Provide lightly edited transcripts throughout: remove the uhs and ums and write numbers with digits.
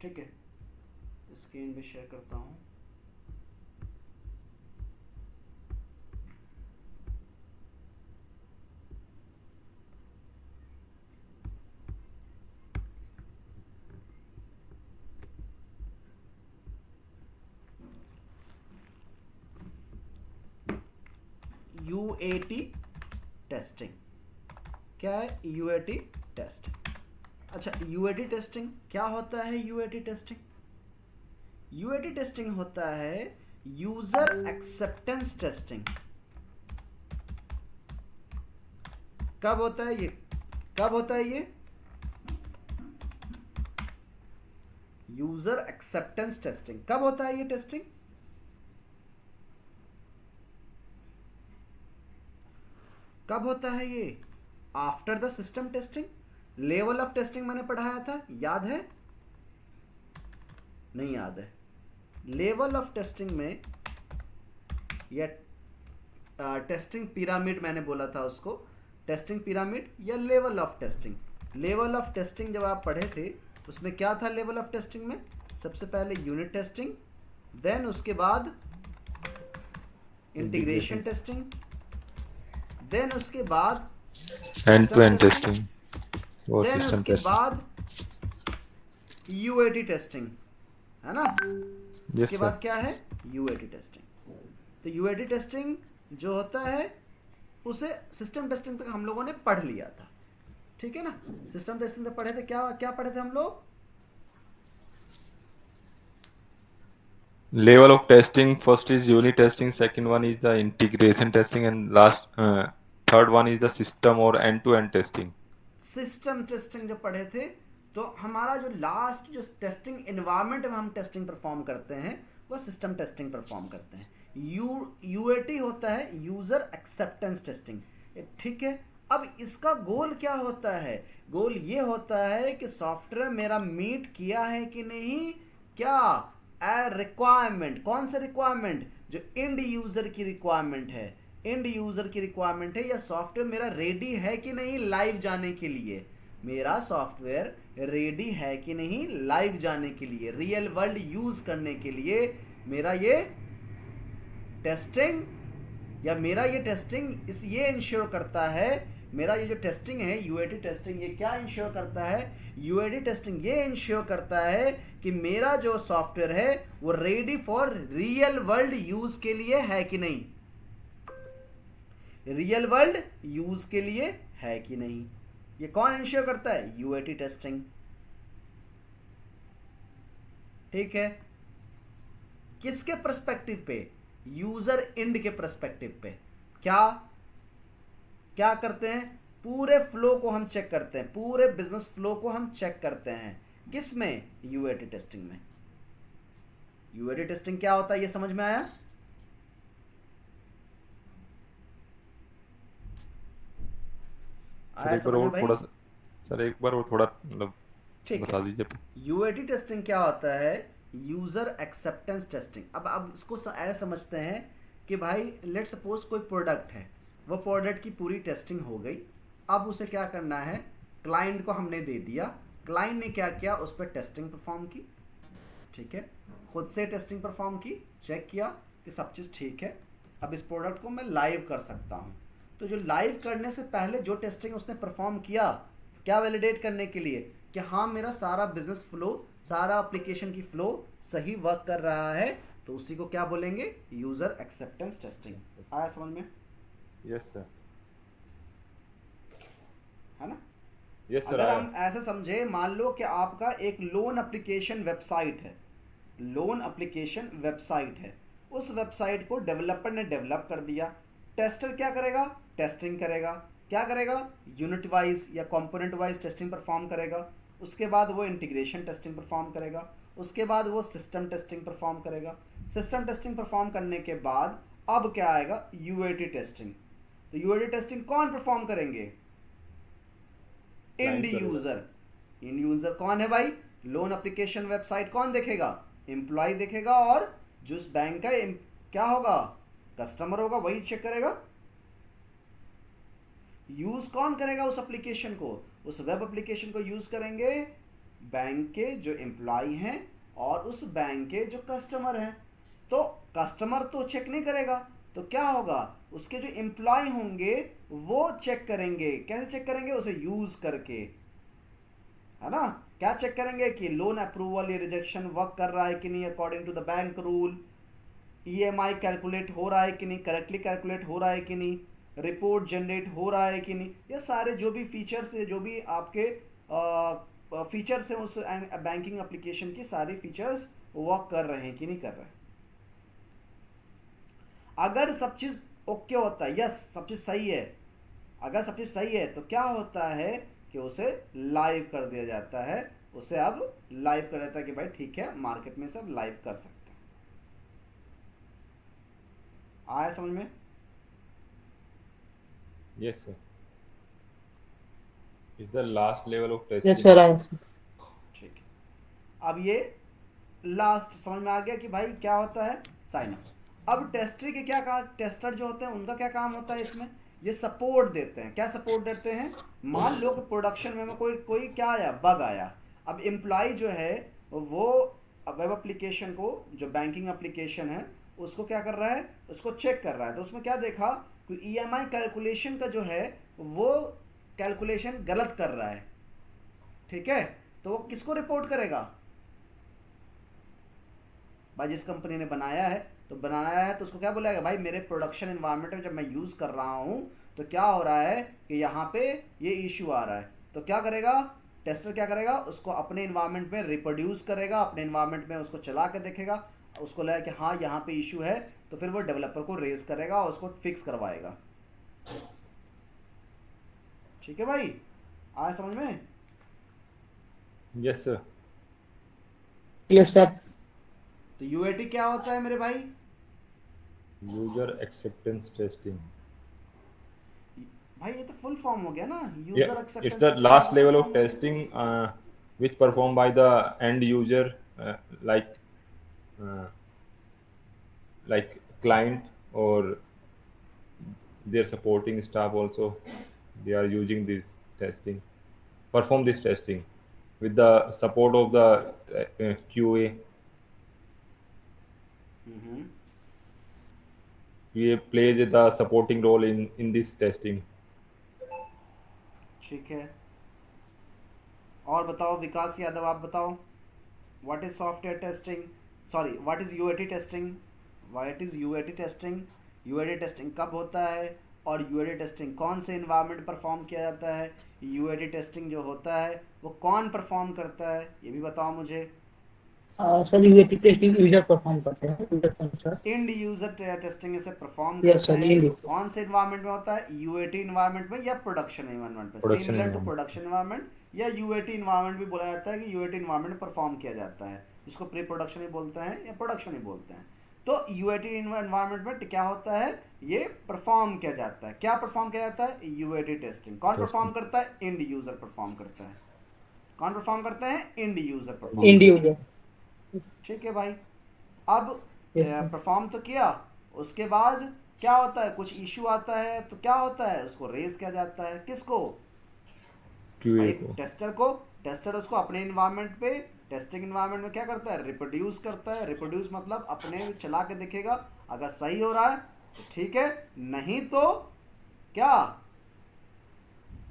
ठीक है, स्क्रीन भी शेयर करता हूँ। यूएटी टेस्टिंग क्या है? UAT test. अच्छा, यूएटी टेस्टिंग क्या होता है? यूएटी टेस्टिंग, यूएटी टेस्टिंग होता है यूजर एक्सेप्टेंस टेस्टिंग। कब होता है ये? कब होता है ये? यूजर एक्सेप्टेंस टेस्टिंग कब होता है ये टेस्टिंग? कब होता है ये? After the system testing. Level of testing मैंने पढ़ाया था, याद है? नहीं याद है। लेवल ऑफ टेस्टिंग में या टेस्टिंग पिरामिड मैंने बोला था उसको, टेस्टिंग पिरामिड या level of testing. Level of testing जब आप पढ़े थे उसमें क्या था? लेवल ऑफ टेस्टिंग में सबसे पहले यूनिट टेस्टिंग, देन उसके बाद इंटीग्रेशन टेस्टिंग, देन उसके बाद end to system end testing, testing और देन सिस्टम उसके टेस्टिंग। बाद यूएटी टेस्टिंग, है ना? उसके यस सर। बाद क्या है? UAT testing. तो यूएटी टेस्टिंग जो होता है उसे सिस्टम टेस्टिंग तक हम लोगों ने पढ़ लिया था, ठीक है ना? सिस्टम टेस्टिंग तक पढ़े थे, क्या क्या पढ़े थे हम लोग? Level of testing, first is unit testing, second one is the integration testing, and last third one is the system or end-to-end testing. System testing जब पढ़े थे तो हमारा जो लास्ट जो टेस्टिंग इन्वायरमेंट में हम टेस्टिंग परफॉर्म करते हैं वो सिस्टम टेस्टिंग परफॉर्म करते हैं। यूएटी होता है यूजर एक्सेप्टेंस टेस्टिंग, ठीक है? अब इसका गोल क्या होता है? गोल ये होता है कि सॉफ्टवेयर मेरा मीट किया है कि नहीं, क्या रिक्वायरमेंट, कौन सा रिक्वायरमेंट? जो एंड यूजर की रिक्वायरमेंट है, एंड यूजर की रिक्वायरमेंट है, या सॉफ्टवेयर मेरा रेडी है कि नहीं लाइव जाने के लिए। मेरा सॉफ्टवेयर रेडी है कि नहीं लाइव जाने के लिए, रियल वर्ल्ड यूज करने के लिए मेरा ये टेस्टिंग, या मेरा ये टेस्टिंग इस ये इंश्योर करता है, मेरा ये जो टेस्टिंग है यूएटी टेस्टिंग, ये क्या इंश्योर करता है? यूएटी टेस्टिंग ये इंश्योर करता है कि मेरा जो सॉफ्टवेयर है वो ready for real world use के लिए है कि नहीं, रियल वर्ल्ड यूज के लिए है कि नहीं। ये कौन इंश्योर करता है? यूएटी टेस्टिंग, ठीक है? किसके पर्सपेक्टिव पे? यूजर एंड के पर्सपेक्टिव पे। क्या क्या करते हैं? पूरे फ्लो को हम चेक करते हैं, पूरे बिजनेस फ्लो को हम चेक करते हैं। किस में? यूएटी टेस्टिंग में। यूएटी टेस्टिंग क्या होता है ये समझ में आया? सर आया एक बार समझ में और भाई? थोड़ा सा, सर एक बार और थोड़ा मतलब ठीक है। बता दीजिए। यूएटी टेस्टिंग क्या होता है? User acceptance testing. अब इसको ऐसे समझते हैं कि भाई लेट सपोज कोई प्रोडक्ट है, वो प्रोडक्ट की पूरी टेस्टिंग हो गई, अब उसे क्या करना है? क्लाइंट को हमने दे दिया, क्लाइंट ने क्या किया? उस पर टेस्टिंग परफॉर्म की, ठीक है? खुद से टेस्टिंग परफॉर्म की, चेक किया कि सब चीज़ ठीक है, अब इस प्रोडक्ट को मैं लाइव कर सकता हूँ। तो जो लाइव करने से पहले जो टेस्टिंग उसने परफॉर्म किया, क्या वैलिडेट करने के लिए कि हाँ मेरा सारा बिजनेस फ्लो, सारा एप्लीकेशन की फ्लो सही वर्क कर रहा है, तो उसी को क्या बोलेंगे? User acceptance testing. आया समझ में? Yes sir. है ना? यस सर अगर आया। हम ऐसे समझे, मान लो कि आपका एक लोन एप्लीकेशन वेबसाइट है, लोन एप्लीकेशन वेबसाइट है, उस वेबसाइट को डेवलपर ने डेवलप कर दिया, टेस्टर क्या करेगा? टेस्टिंग करेगा। क्या करेगा? यूनिट वाइज या कंपोनेंट वाइज टेस्टिंग परफॉर्म करेगा। उसके बाद वो इंटीग्रेशन टेस्टिंग परफॉर्म करेगा, उसके बाद वो सिस्टम टेस्टिंग परफॉर्म करेगा। सिस्टम टेस्टिंग परफॉर्म करने के बाद अब क्या आएगा? UAT testing. तो यूएटी टेस्टिंग कौन परफॉर्म करेंगे? एंड क्लाइंट करेगा। यूजर। एंड यूजर कौन है भाई? लोन एप्लीकेशन वेबसाइट कौन देखेगा? एम्प्लॉय देखेगा, और जो उस बैंक का क्या होगा? कस्टमर होगा, वही चेक करेगा। यूज कौन करेगा उस एप्लीकेशन को? उस वेब एप्लीकेशन को यूज करेंगे बैंक के जो एम्प्लॉय हैं और उस बैंक के जो कस्टमर हैं। तो कस्टमर तो चेक नहीं करेगा, तो क्या होगा, उसके जो एम्प्लॉय होंगे वो चेक करेंगे। कैसे चेक करेंगे? उसे यूज करके, है ना। क्या चेक करेंगे कि लोन अप्रूवल या रिजेक्शन वर्क कर रहा है कि नहीं according to the bank rule, EMI calculate हो रहा है कि नहीं, करेक्टली कैलकुलेट हो रहा है कि नहीं, रिपोर्ट जनरेट हो रहा है कि नहीं। ये सारे जो भी फीचर्स है, जो भी आपके फीचर्स हैं उस बैंकिंग एप्लीकेशन की, सारे फीचर्स वर्क कर रहे हैं कि नहीं कर रहे हैं। अगर सब चीज ओके होता है, यस सब चीज सही है, अगर सब चीज सही है तो क्या होता है कि उसे लाइव कर दिया जाता है। उसे अब लाइव कर देता है कि भाई ठीक है, मार्केट में सब लाइव कर सकते हैं। आया समझ में? Yes, sir. Is the last level of Yes, testing. sir. I ठीक है, अब ये लास्ट समझ में आ गया कि भाई क्या होता है साइन अप। अब टेस्टर के क्या काम, टेस्टर जो होते हैं उनका क्या काम होता है इसमें? ये सपोर्ट देते हैं। क्या सपोर्ट देते हैं? मान लो कि प्रोडक्शन में कोई कोई क्या आया, बग आया। अब एम्प्लॉय जो है वो वेब एप्लीकेशन को, जो बैंकिंग एप्लीकेशन है उसको क्या कर रहा है, उसको चेक कर रहा है। तो उसमें क्या देखा कि ईएमआई कैलकुलेशन का जो है वो कैलकुलेशन गलत कर रहा है। ठीक है, तो वो किसको रिपोर्ट करेगा? भाई जिस कंपनी ने बनाया है, तो बनाया है तो उसको क्या बोलेगा, भाई मेरे प्रोडक्शन एनवायरनमेंट में जब मैं यूज कर रहा हूं तो क्या हो रहा है कि यहाँ पे ये इश्यू आ रहा है। तो क्या करेगा टेस्टर, क्या करेगा, उसको अपने इन्वायरमेंट में रिप्रोड्यूस करेगा, अपने इन्वायरमेंट में उसको चला के देखेगा, उसको लगेगा कि हाँ यहाँ पे इश्यू है, तो फिर वो डेवलपर को रेज करेगा और उसको फिक्स करवाएगा। ठीक है भाई, आया समझ में? Yes, sir. Yes, sir. तो यूएटी क्या होता है मेरे भाई? User acceptance testing. भाई ये तो फुल फॉर्म हो गया ना, Yeah, user it's acceptance the testing last का फुल level of फॉर्म हो गया। testing which performed by the end user, like uh, like client or their supporting staff also. They are using this testing, perform this testing with the support of the QA. Hmm, QA plays the supporting role in this testing. ठीक है। और बताओ विकास यादव, आप बताओ, what is software testing, sorry what is UAT testing, what is UAT testing, UAT testing कब होता है और यूएटी टेस्टिंग कौन से इन्वायरमेंट पर परफॉर्म किया जाता है, यूएटी टेस्टिंग जो होता है वो कौन परफॉर्म करता है, ये भी बताओ मुझे। Sir UAT testing user perform करते हैं, user sensor. End user testing इसे परफॉर्म यस करते सर, हैं। इंड कौन से इन्वायरमेंट में होता है? यूएटी इन्वायरमेंट में या प्रोडक्शन इन्वायरमेंट में, Production similar to environment. Production environment या यूएटी इन्वायरमेंट भी बोला जाता है कि यूएटी इन्वायरमेंट में परफॉर्म किया जाता है, जिसको प्री प्रोडक्शन ही बोलते हैं या प्रोडक्शन ही बोलते हैं। तो यूएटी इन्वायरमेंट में क्या होता है, ये परफॉर्म किया जाता है। क्या परफॉर्म किया जाता है? UAT testing. कौन परफॉर्म Testing. करता है? इंड यूजर परफॉर्म करता है। कौन परफॉर्म करता है? End user perform end User. करता यूजर। है। ठीक है भाई, अब यस सर। परफॉर्म तो किया, उसके बाद क्या होता है, कुछ इश्यू आता है तो क्या होता है, उसको रेज किया जाता है। किसको? QA भाई को. टेस्टर को। टेस्टर उसको अपने इन्वायरमेंट पे, टेस्टिंग इन्वायरमेंट में क्या करता है, रिप्रोड्यूस करता है। रिप्रोड्यूस मतलब अपने चला के देखेगा, अगर सही हो रहा है तो ठीक है, नहीं तो क्या,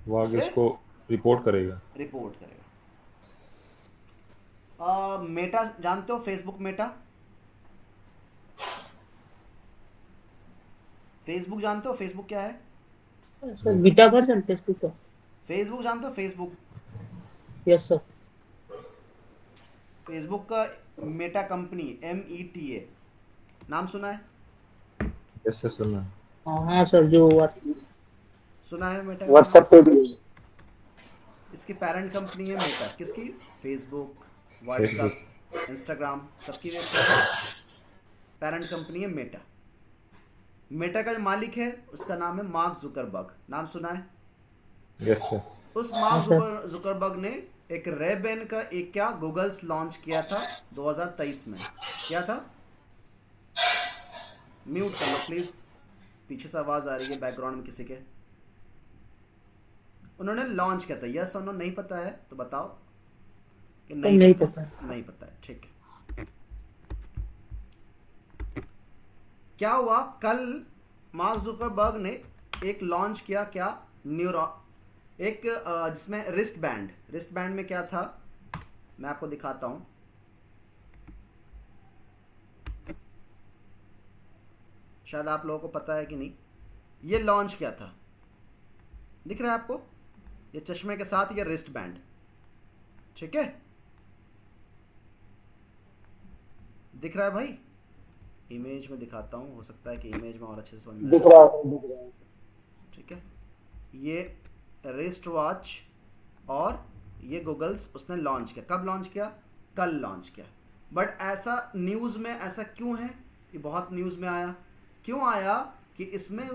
वो आगे उसे उसको रिपोर्ट करेगा. रिपोर्ट करेगा। मेटा जानते हो, फेसबुक मेटा, फेसबुक जानते हो, फेसबुक क्या है? सर बीटा वर्जन टेस्टिंग का। फेसबुक जानते हो, फेसबुक, यस सर। फेसबुक का मेटा कंपनी, META, नाम सुना है? Yes, sir, सुना है. हाँ सर, जो सुना है मेटा का नाम? व्हाट्सएप पे भी। इसकी पेरेंट कंपनी है मेटा। किसकी? Facebook, Facebook. व्हाट्सएप, इंस्टाग्राम, सबकी पेरेंट कंपनी है मेटा। मेटा का जो मालिक है उसका नाम है मार्क जुकरबर्ग। नाम सुना है? Yes, sir. उस हाँ मार्क सर। जुकरबर्ग ने एक रेबेन का एक क्या गूगल्स लॉन्च किया था 2023 में। क्या था? म्यूट कर लो प्लीज, पीछे से आवाज आ रही है बैकग्राउंड में किसी के। उन्होंने लॉन्च किया था, यस और नो नहीं पता है तो बताओ। कि तो नहीं पता। नहीं पता है, ठीक है। क्या हुआ कल, मार्क जुकरबर्ग ने एक लॉन्च किया, क्या, एक जिसमें रिस्ट बैंड में क्या था, मैं आपको दिखाता हूं। शायद आप लोगों को पता है कि नहीं, ये लॉन्च किया था, दिख रहा है आपको, ये चश्मे के साथ ये रिस्ट बैंड, ठीक है, दिख रहा है भाई, इमेज में दिखाता हूं, हो सकता है कि इमेज में और अच्छे से समझ में दिख आए। रहा है, दिख रहा है। ठीक है, ये रिस्ट वॉच और ये गूगल्स उसने लॉन्च किया, कब लॉन्च किया, कल लॉन्च किया। बट ऐसा न्यूज़ में ऐसा क्यों है, ये बहुत न्यूज़ में आया, क्यों आया कि इसमें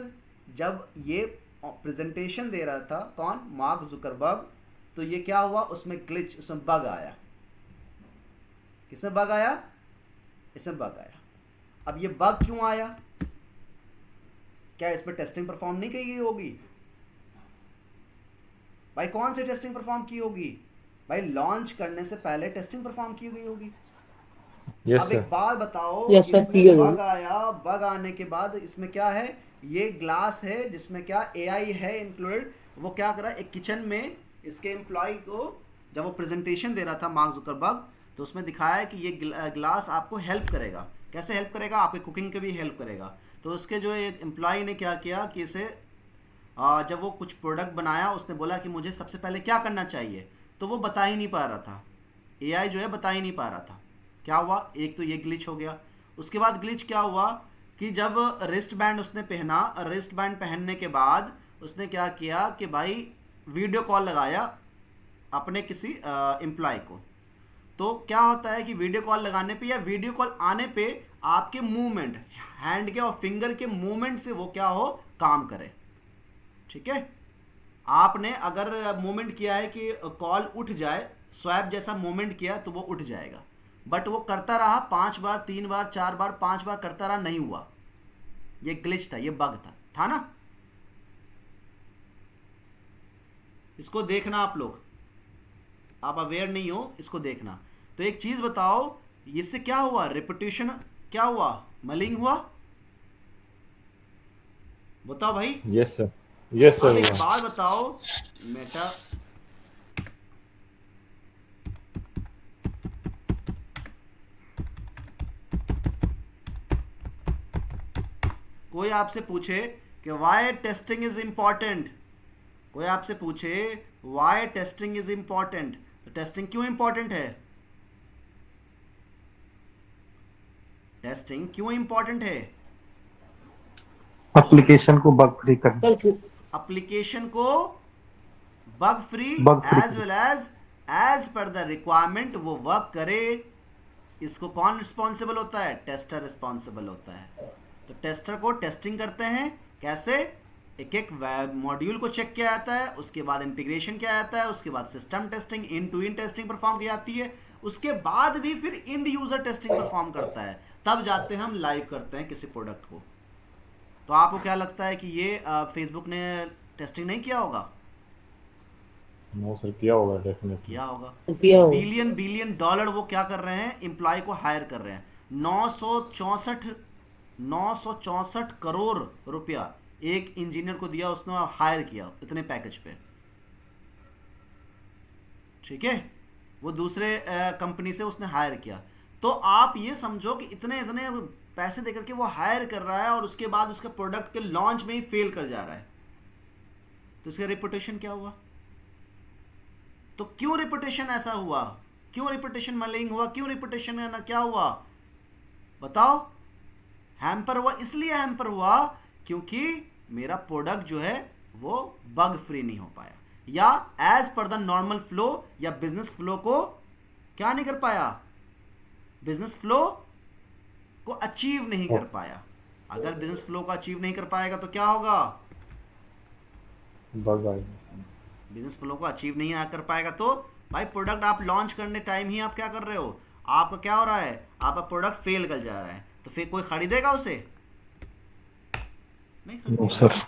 जब ये प्रेजेंटेशन दे रहा था कौन, मार्क जुकरबर्ग, तो ये क्या हुआ, उसमें ग्लिच, उसमें बग आया। किसमें बग आया, इसमें बग आया। अब ये बग क्यों आया, क्या इस पर टेस्टिंग परफॉर्म नहीं की गई होगी भाई, कौन सी टेस्टिंग परफॉर्म की होगी भाई, लॉन्च करने से पहले टेस्टिंग परफॉर्म की गई होगी। Yes, अब sir. एक बात बताओ, Yes, sir, इसमें clear बग है। आया, बग आने के बाद इसमें क्या है, ये ग्लास है जिसमें क्या एआई है इंक्लूडेड, वो क्या कर रहा है, एक किचन में इसके एम्प्लॉय को जब वो प्रेजेंटेशन दे रहा था मार्क जुकरबर्ग, तो उसमें दिखाया है कि ये ग्लास आपको हेल्प करेगा, कैसे हेल्प करेगा, आपकी कुकिंग के भी हेल्प करेगा। तो उसके जो एक एम्प्लॉय ने क्या किया कि इसे जब वो कुछ प्रोडक्ट बनाया, उसने बोला कि मुझे सबसे पहले क्या करना चाहिए, तो वो बता ही नहीं पा रहा था, एआई जो है बता ही नहीं पा रहा था। क्या हुआ, एक तो ये ग्लिच हो गया, उसके बाद ग्लिच क्या हुआ कि जब रिस्ट बैंड उसने पहना, रिस्ट बैंड पहनने के बाद उसने क्या किया कि भाई वीडियो कॉल लगाया अपने किसी एम्प्लॉय को, तो क्या होता है कि वीडियो कॉल लगाने पे या वीडियो कॉल आने पे आपके मूवमेंट, हैंड के और फिंगर के मूवमेंट से वो क्या हो, काम करे, ठीक है। आपने अगर मूवमेंट किया है कि कॉल उठ जाए, स्वैप जैसा मूवमेंट किया तो वो उठ जाएगा, बट वो करता रहा 5 बार 3 बार 4 बार 5 बार करता रहा, नहीं हुआ, ये ग्लिच था, ये बग था ना। इसको देखना आप लोग, आप अवेयर नहीं हो, इसको देखना। तो एक चीज बताओ, इससे क्या हुआ, रेपुटेशन क्या हुआ, मलिंग हुआ, बताओ भाई। Yes, sir. Yes, sir. अब एक हुआ। बात बताओ, मेटा कोई आपसे पूछे कि वाई टेस्टिंग इज इंपॉर्टेंट, कोई आपसे पूछे वाई टेस्टिंग इज इंपॉर्टेंट, तो टेस्टिंग क्यों इंपॉर्टेंट है, टेस्टिंग क्यों इंपॉर्टेंट है, एप्लीकेशन को बग फ्री करना, सर एप्लीकेशन को bug free bug free as well as per the requirement वो वर्क करे। इसको कौन रिस्पॉन्सिबल होता है, टेस्टर रिस्पॉन्सिबल होता है। तो टेस्टर को टेस्टिंग करते हैं कैसे, एक एक मॉड्यूल को चेक किया जाता है, उसके बाद इंटीग्रेशन किया जाता है, उसके बाद system testing, end to end testing perform की जाती है, उसके बाद भी फिर इंड यूजर टेस्टिंग परफॉर्म करता है, तब जाते हैं हम लाइव करते हैं किसी प्रोडक्ट को। तो आपको क्या लगता है कि ये फेसबुक ने टेस्टिंग नहीं किया होगा, No, sir. किया होगा definitely. किया होगा। किया हो बिलियन डॉलर वो क्या कर रहे हैं, एम्प्लॉय को हायर कर रहे हैं। 964 करोड़ रुपया एक इंजीनियर को दिया, उसने हायर किया इतने पैकेज पे, ठीक है, वो दूसरे कंपनी से उसने हायर किया। तो आप ये समझो कि इतने इतने पैसे देकर के वो हायर कर रहा है और उसके बाद उसके प्रोडक्ट के लॉन्च में ही फेल कर जा रहा है, तो इसका रेपुटेशन क्या हुआ। तो क्यों रेपुटेशन ऐसा हुआ, क्यों रेपुटेशन मलिंग हुआ, क्यों रेपुटेशन है ना, क्या हुआ बताओ, हैम्पर हुआ, इसलिए हैम्पर हुआ क्योंकि मेरा प्रोडक्ट जो है वो बग फ्री नहीं हो पाया, या as per the normal flow या बिजनेस फ्लो को क्या नहीं कर पाया, बिजनेस फ्लो को अचीव नहीं कर पाया। अगर बिजनेस फ्लो को अचीव नहीं कर पाएगा तो क्या होगा, Bug आएगा। बिजनेस फ्लो को अचीव नहीं कर पाएगा तो भाई प्रोडक्ट आप लॉन्च करने टाइम ही आप क्या कर रहे हो, आपका क्या हो रहा है, आपका प्रोडक्ट फेल कर जा रहा है, तो फिर कोई खरीदेगा उसे, नहीं नो खरीदेगा। सर।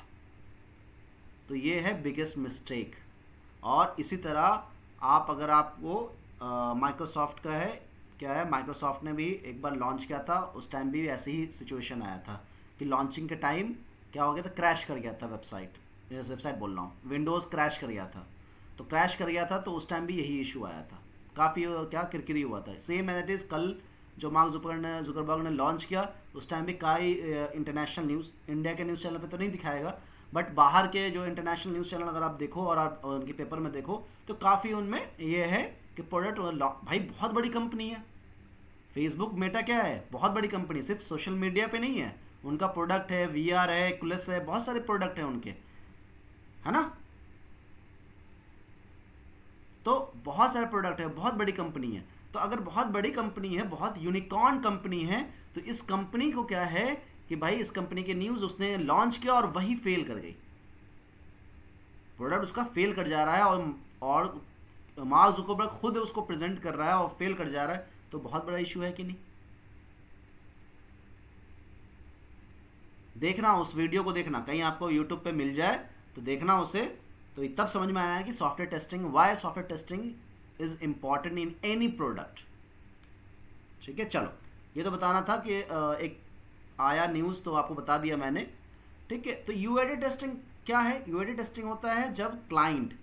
तो ये है बिगेस्ट मिस्टेक। और इसी तरह आप अगर आपको माइक्रोसॉफ्ट का है। क्या है, माइक्रोसॉफ्ट ने भी एक बार लॉन्च किया था, उस टाइम भी ऐसे ही सिचुएशन आया था कि लॉन्चिंग के टाइम क्या हो गया था, क्रैश कर गया था वेबसाइट बोल रहा हूँ, विंडोज़ क्रैश कर गया था। तो क्रैश कर गया था तो उस टाइम भी यही इशू आया था, काफ़ी क्या किरकिरी हुआ था। सेम एज इट इज़ कल जो मार्क जुकरबर्ग ने लॉन्च किया, उस टाइम भी कई इंटरनेशनल न्यूज़, इंडिया के न्यूज़ चैनल पे तो नहीं दिखाएगा, बट बाहर के जो इंटरनेशनल न्यूज़ चैनल अगर आप देखो और आप उनके पेपर में देखो तो काफ़ी उनमें ये है कि प्रोडक्ट, भाई बहुत बड़ी कंपनी है फेसबुक, मेटा क्या है, बहुत बड़ी कंपनी, सिर्फ सोशल मीडिया पे नहीं है, उनका प्रोडक्ट है, VR है, एक्युलस है, बहुत सारे प्रोडक्ट हैं उनके, है ना। तो बहुत सारे प्रोडक्ट है, बहुत बड़ी कंपनी है। तो अगर बहुत बड़ी कंपनी है, बहुत यूनिकॉर्न कंपनी है, तो इस कंपनी को क्या है कि भाई इस कंपनी के न्यूज़ उसने लॉन्च किया और वही फेल कर गई, प्रोडक्ट उसका फेल कर जा रहा है, और मार्क जुकरबर्ग खुद उसको प्रेजेंट कर रहा है और फेल कर जा रहा है, तो बहुत बड़ा इशू है कि नहीं। देखना, उस वीडियो को देखना, कहीं आपको यूट्यूब पे मिल जाए तो देखना उसे, तो तब समझ में आया कि software testing, why software testing is important in any product. ठीक है, चलो ये तो बताना था कि एक आया न्यूज़, तो आपको बता दिया मैंने। ठीक है, तो यूएटी टेस्टिंग क्या है। यूएटी टेस्टिंग होता है जब क्लाइंट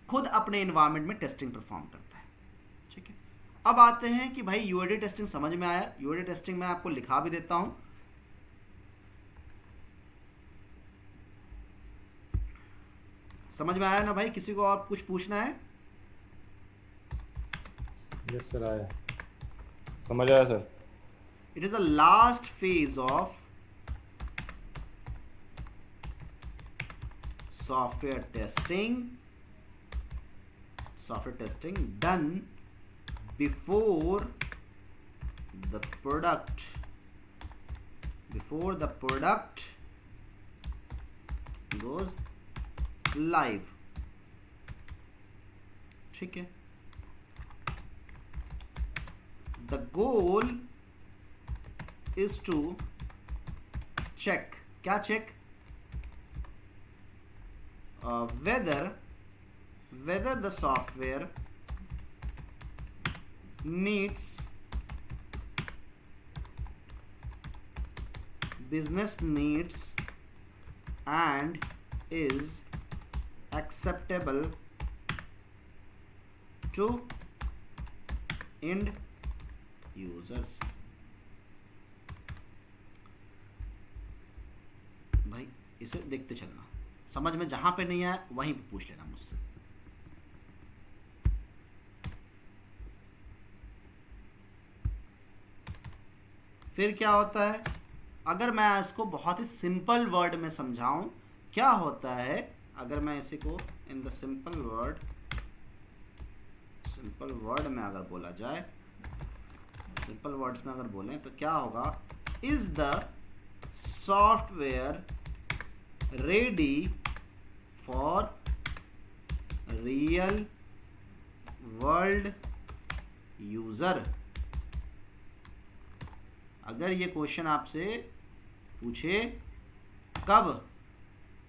खुद अपने एनवायरनमेंट में टेस्टिंग परफॉर्म करता है। ठीक है, अब आते हैं कि भाई यूएटी टेस्टिंग समझ में आया। यूएटी टेस्टिंग मैं आपको लिखा भी देता हूं, समझ में आया ना भाई, किसी को और कुछ पूछना है। यस सर, आया, समझ आया sir. It is the last phase of software testing done before the product goes live। ठीक है, the goal is to check, क्या check, whether the software meets business needs and is acceptable to end users। भाई इसे देखते चलना, समझ में जहां पे नहीं आया वहीं पे पूछ लेना मुझसे। फिर क्या होता है, अगर मैं इसको बहुत ही सिंपल वर्ड में समझाऊं, क्या होता है अगर मैं इसी को इन द सिंपल वर्ड में अगर बोला जाए, सिंपल वर्ड्स में अगर बोलें तो क्या होगा, is the software ready for real world user. अगर ये क्वेश्चन आपसे पूछे कब,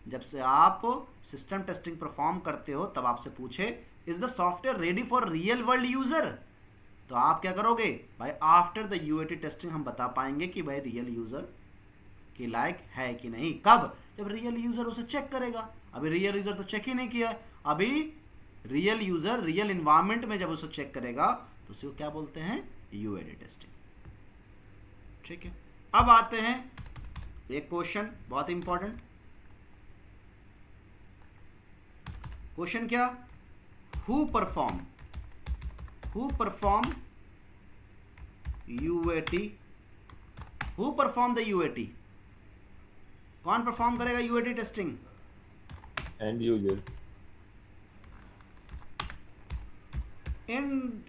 जब से आप सिस्टम टेस्टिंग परफॉर्म करते हो तब आपसे पूछे is the software ready for real world user, तो आप क्या करोगे भाई, आफ्टर द यूएटी टेस्टिंग हम बता पाएंगे कि भाई रियल यूजर के लायक है कि नहीं। कब, जब रियल यूजर उसे चेक करेगा। अभी रियल यूजर तो चेक ही नहीं किया, अभी रियल यूजर रियल एनवायरनमेंट में जब उसे चेक करेगा तो उसे क्या बोलते हैं, यूएटी टेस्टिंग। ठीक है, अब आते हैं एक क्वेश्चन बहुत इंपॉर्टेंट। क्वेश्चन क्या, who perform UAT, who perform the UAT, कौन परफॉर्म करेगा UAT testing, and user, end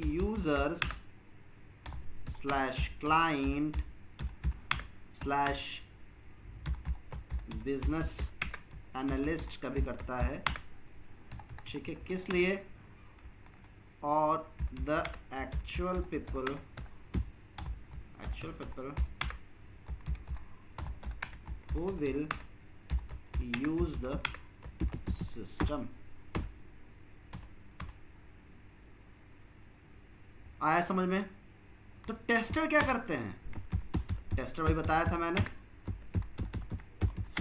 users / client / business analyst कभी करता है। ठीक है, किस लिए, और the actual people who will use the system। आया समझ में? तो टेस्टर क्या करते हैं? टेस्टर भाई बताया था मैंने,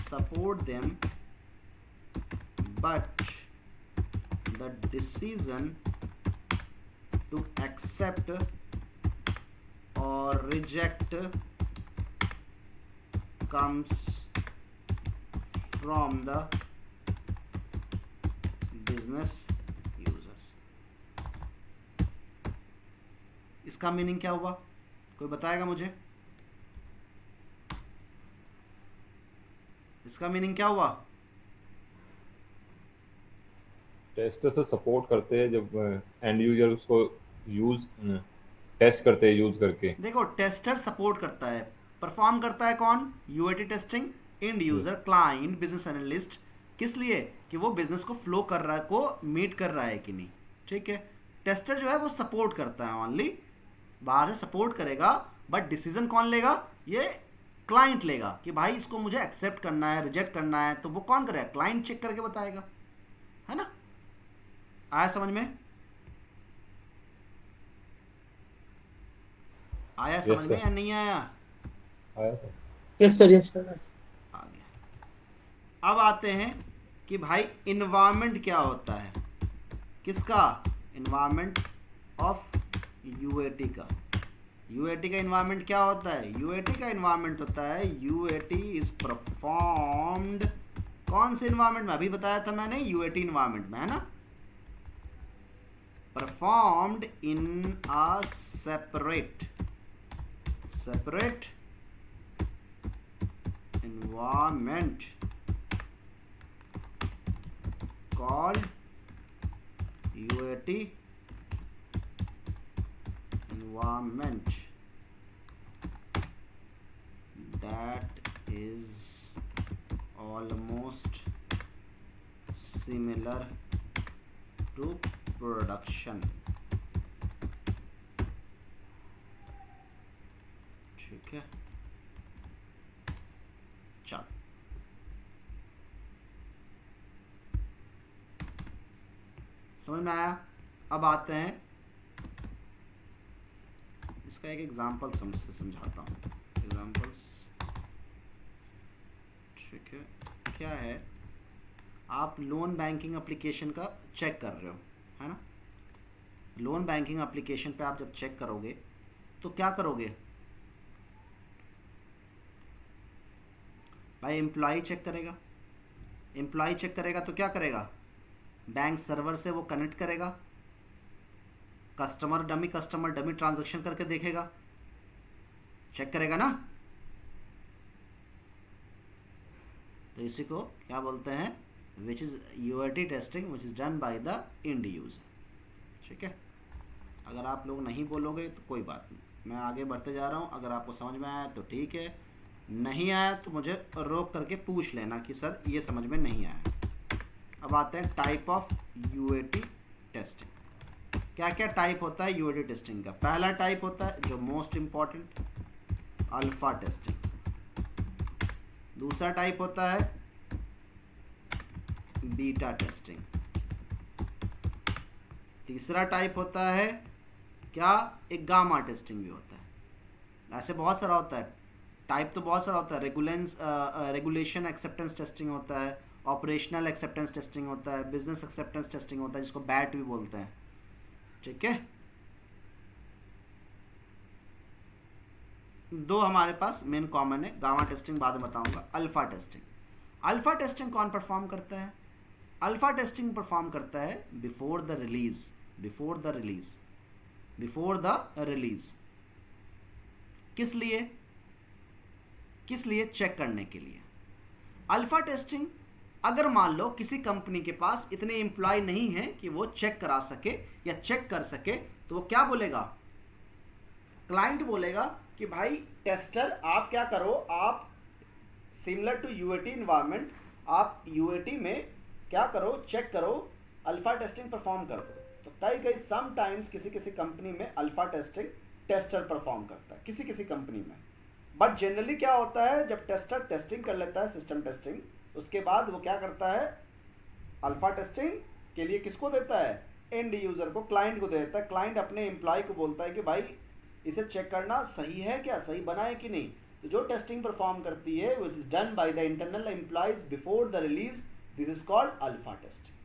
support them but the decision to accept or reject comes from the business users. इसका मीनिंग क्या हुआ? कोई बताएगा मुझे? इसका मीनिंग क्या हुआ? टेस्टर से सपोर्ट करते हैं जब एंड यूजर उसको यूज टेस्ट करते हैं यूज करके। देखो, टेस्टर सपोर्ट करता है, परफॉर्म करता है कौन? UAT testing, and user, client, business analyst. किस लिए? कि वो बिजनेस को फ्लो कर रहा है, को मीट कर रहा है कि नहीं। ठीक है, टेस्टर जो है वो सपोर्ट करता है, ओनली बाहर से सपोर्ट करेगा, बट डिसीजन कौन लेगा? ये क्लाइंट लेगा कि भाई इसको मुझे एक्सेप्ट करना है, रिजेक्ट करना है, तो वो कौन करेगा? क्लाइंट चेक करके बताएगा, है ना? आया समझ में? आया समझ Yes, में sir. या नहीं आया? आया sir. Yes sir, yes sir. आ गया। अब आते हैं कि भाई इन्वायरमेंट क्या होता है? किसका? इन्वायरमेंट ऑफ यूएटी का। यूएटी का इन्वायरमेंट क्या होता है? यूएटी का इन्वायरमेंट होता है, यूएटी इज परफॉर्म्ड, कौन से इन्वायरमेंट में? अभी बताया था मैंने, यूएटी इन्वायरमेंट में, है ना? Performed in a separate environment called UAT environment that is almost similar to production. ठीक है, चल समझ में आया? अब आते हैं, इसका एक एग्जांपल समझाता हूँ। एग्जांपल्स, ठीक है, क्या है? आप लोन बैंकिंग एप्लीकेशन का चेक कर रहे हो, है ना? लोन बैंकिंग एप्लीकेशन पे आप जब चेक करोगे तो क्या करोगे भाई? एम्प्लॉय चेक करेगा। एम्प्लॉय चेक करेगा तो क्या करेगा? बैंक सर्वर से वो कनेक्ट करेगा, कस्टमर डमी ट्रांजैक्शन करके देखेगा, चेक करेगा ना? तो इसी को क्या बोलते हैं? Which is URT testing which is done by the end user. ठीक है, अगर आप लोग नहीं बोलोगे तो कोई बात नहीं, मैं आगे बढ़ते जा रहा हूँ। अगर आपको समझ में आया तो ठीक है, नहीं आया तो मुझे रोक करके पूछ लेना कि सर ये समझ में नहीं आया। अब आते हैं टाइप ऑफ यूएटी टेस्टिंग। क्या क्या टाइप होता है यूएटी टेस्टिंग का? पहला टाइप होता है जो मोस्ट इंपॉर्टेंट, अल्फा टेस्टिंग। दूसरा टाइप होता है बीटा टेस्टिंग। तीसरा टाइप होता है क्या? एक गामा टेस्टिंग भी होता है। ऐसे बहुत सारा होता है, टाइप तो बहुत सारा होता है। रेगुलेशन एक्सेप्टेंस टेस्टिंग होता है, ऑपरेशनल एक्सेप्टेंस टेस्टिंग होता है, बिजनेस एक्सेप्टेंस टेस्टिंग होता है, जिसको बैट भी बोलते हैं। ठीक है, दो हमारे पास मेन कॉमन है, गामा टेस्टिंग बाद में बताऊंगा। अल्फा टेस्टिंग, अल्फा टेस्टिंग कौन परफॉर्म करता है? अल्फा टेस्टिंग परफॉर्म करता है बिफोर द रिलीज। किस लिए? चेक करने के लिए। अल्फा टेस्टिंग, अगर मान लो किसी कंपनी के पास इतने एम्प्लॉय नहीं है कि वो चेक करा सके या चेक कर सके, तो वो क्या बोलेगा? क्लाइंट बोलेगा कि भाई टेस्टर आप क्या करो, आप सिमिलर टू यूएटी इन्वायरमेंट, आप यूएटी में क्या करो, चेक करो, अल्फा टेस्टिंग परफॉर्म करो। तो कई समटाइम्स किसी कंपनी में अल्फा टेस्टिंग टेस्टर परफॉर्म करता है, किसी कंपनी में। बट जनरली क्या होता है, जब टेस्टर टेस्टिंग कर लेता है, सिस्टम टेस्टिंग, उसके बाद वो क्या करता है? अल्फा टेस्टिंग के लिए किसको देता है? एंड यूजर को, क्लाइंट को दे देता है। क्लाइंट अपने एम्प्लॉय को बोलता है कि भाई इसे चेक करना सही है क्या, सही बना है कि नहीं। तो जो टेस्टिंग परफॉर्म करती है विच is done by the internal employees before the release, this is called alpha testing.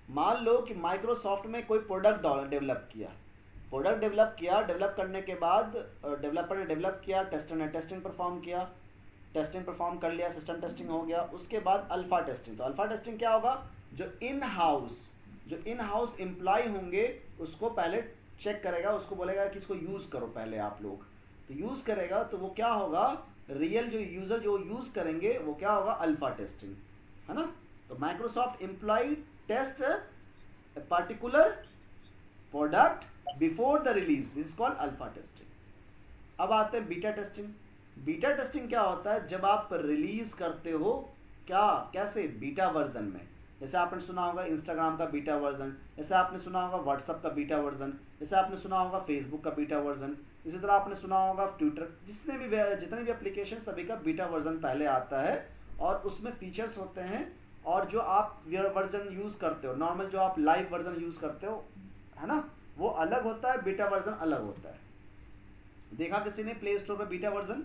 मान लो कि माइक्रोसॉफ्ट में कोई प्रोडक्ट डेवलप किया, डेवलप करने के बाद डेवलपर ने डेवलप किया, टेस्टर ने टेस्टिंग परफॉर्म किया, टेस्टिंग परफॉर्म कर लिया, सिस्टम टेस्टिंग हो गया, उसके बाद अल्फा टेस्टिंग। तो अल्फा टेस्टिंग क्या होगा, जो इन हाउस एम्प्लॉय होंगे उसको पहले चेक करेगा, उसको बोलेगा कि इसको यूज़ करो पहले आप लोग। तो यूज़ करेगा तो वो क्या होगा, रियल जो यूज़र जो यूज़ करेंगे वो क्या होगा, अल्फा टेस्टिंग, है ना। तो Microsoft employ test particular product before the release, this is called alpha testing. अब आते हैं बीटा टेस्टिंग। बीटा टेस्टिंग क्या होता है, जब आप रिलीज करते हो, क्या कैसे, बीटा वर्जन में। जैसे आपने सुना होगा इंस्टाग्राम का बीटा वर्जन, जैसे आपने सुना होगा व्हाट्सअप का बीटा वर्जन, जैसे आपने सुना होगा फेसबुक का बीटा वर्जन, इसी तरह आपने सुना होगा ट्विटर, जितने भी एप्लीकेशन सभी का बीटा वर्जन पहले आता है और उसमें फीचर्स होते हैं। और जो आप वर्जन यूज़ करते हो, नॉर्मल जो आप लाइव वर्जन यूज़ करते हो, है ना, वो अलग होता है, बीटा वर्जन अलग होता है। देखा किसी ने प्ले स्टोर पर बीटा वर्जन?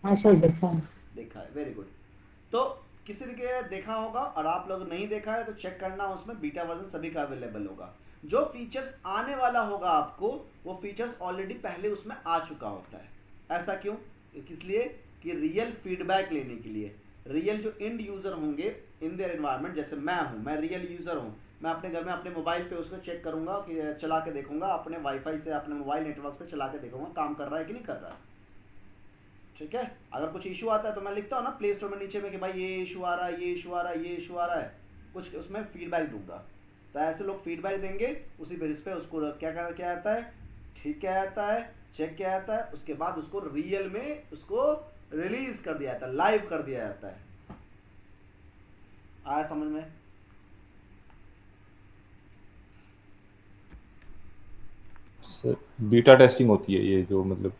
हाँ सर देखा है। देखा है, वेरी गुड। तो किसी ने देखा होगा और आप लोग नहीं देखा है तो चेक करना, उसमें बीटा वर्जन सभी का अवेलेबल होगा। जो फीचर्स आने वाला होगा आपको, वो फीचर्स ऑलरेडी पहले उसमें आ चुका होता है। ऐसा क्यों, इसलिए कि रियल फीडबैक लेने के लिए, रियल जो एंड यूज़र होंगे इन देयर एनवायरनमेंट, जैसे मैं हूँ, मैं रियल यूज़र हूँ, मैं अपने घर में अपने मोबाइल पे उसको चेक करूँगा कि चला के देखूँगा, अपने वाईफाई से, अपने मोबाइल नेटवर्क से चला के देखूँगा काम कर रहा है कि नहीं कर रहा है। ठीक है, अगर कुछ इशू आता है तो मैं लिखता हूँ ना प्ले स्टोर में नीचे में कि भाई ये इशू आ रहा है, ये इशू आ रहा है, ये इशू आ रहा है, कुछ उसमें फीडबैक दूंगा। तो ऐसे लोग फीडबैक देंगे, उसी बेसिस पे उसको क्या आता है, ठीक क्या आता है, चेक क्या आता है, उसके बाद उसको रियल में उसको रिलीज कर दिया जाता है, लाइव कर दिया जाता है। आया समझ में? बीटा टेस्टिंग होती है ये जो मतलब